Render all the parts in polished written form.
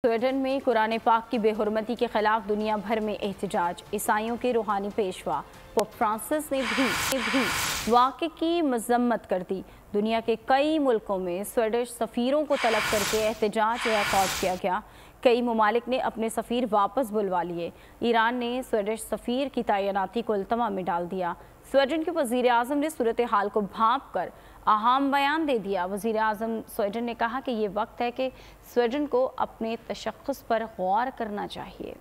Sweden में कुरान पाक की बेहुरमती के खिलाफ दुनिया भर में एहतजाज। ईसाइयों के रूहानी पेशवा पोप फ्रांसिस ने भी वाक़े की मजम्मत कर दी। दुनिया के कई मुल्कों में स्वीडिश सफ़ीरों को तलब करके एहतजाज रिकॉर्ड किया गया। कई ममालिक ने अपने सफ़ीर वापस बुलवा लिए। ईरान ने स्वीडिश सफ़ीर की तैनाती को इल्तवा में डाल दिया। स्वीडन के वज़ीर आज़म ने सूरत हाल को भांप कर अहम बयान दे दिया। वज़ीर आज़म स्वीडन ने कहा कि ये वक्त है कि स्वीडन को अपने तशख़्ख़ुस पर गौर करना चाहिए।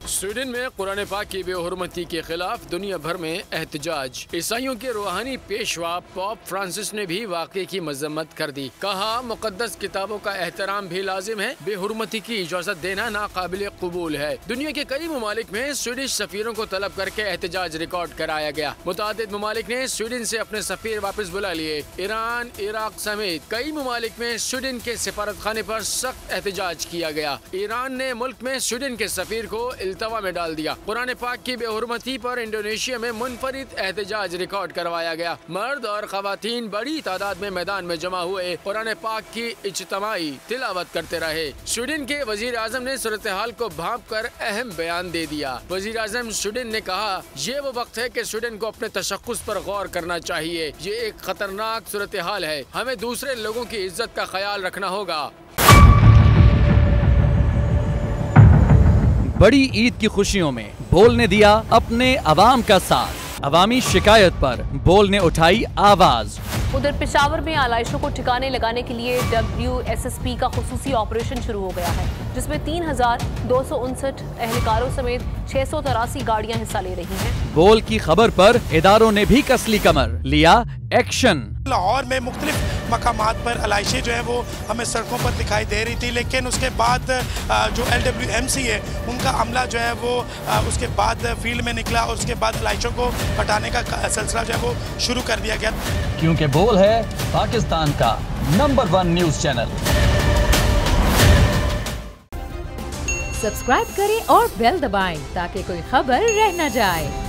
स्वीडन में कुरान पाक की बेहुरमती के खिलाफ दुनिया भर में एहतजाज। ईसाइयों के रूहानी पेशवा पोप फ्रांसिस ने भी वाक़े की मजम्मत कर दी। कहा, मुक़द्दस किताबों का एहतराम भी लाजिम है, बेहुरमती की इजाज़त देना नाकाबिल कबूल है। दुनिया के कई ममालिक में स्वीडिश सफ़ीरों को तलब करके एहतजाज रिकॉर्ड कराया गया। मुतादिद ममालिक ने स्वीडन से अपने सफ़ीर वापस बुला लिए। ईरान, इराक समेत कई ममालिक में स्वीडन के सफारत खाने पर सख्त एहतजाज किया गया। ईरान ने मुल्क में स्वीडन के सफ़ीर को इल्तवा में डाल दिया। कुरान पाक की बेहुरमती पर इंडोनेशिया में मुनफरिद एहतजाज रिकॉर्ड करवाया गया। मर्द और खवातीन बड़ी तादाद में मैदान में जमा हुए कुरान पाक की इज्तिमाई तिलावत करते रहे। स्वीडन के वजीर आजम ने सूरत हाल को भांप कर अहम बयान दे दिया। वजीर आजम स्वीडन ने कहा, ये वो वक्त है कि स्वीडन को अपने तशख़्ख़ुस पर गौर करना चाहिए। ये एक खतरनाक सूरत हाल है, हमें दूसरे लोगों की इज्जत का ख्याल रखना होगा। बड़ी ईद की खुशियों में बोल ने दिया अपने अवाम का साथ। अवामी शिकायत पर बोल ने उठाई आवाज। उधर पेशावर में आलाइशों को ठिकाने लगाने के लिए WSSP का खुसूसी ऑपरेशन शुरू हो गया है, जिसमें 3259 एहलकारों समेत 683 गाड़ियां हिस्सा ले रही हैं। बोल की खबर पर इदारों ने भी कसली कमर, लिया एक्शन। लाहौर में मुख्तलिफ मकामात पर आलाइशें जो है वो हमें सड़कों पर दिखाई दे रही थी, लेकिन उसके बाद जो LWMC है उनका अमला जो है वो उसके बाद फील्ड में निकला और उसके बाद आलाइशों को हटाने का सिलसिला जो है वो शुरू कर दिया गया। क्योंकि बोल है पाकिस्तान का नंबर 1 न्यूज़ चैनल। सब्सक्राइब करें और बेल दबाएं ताकि कोई खबर रह न जाए।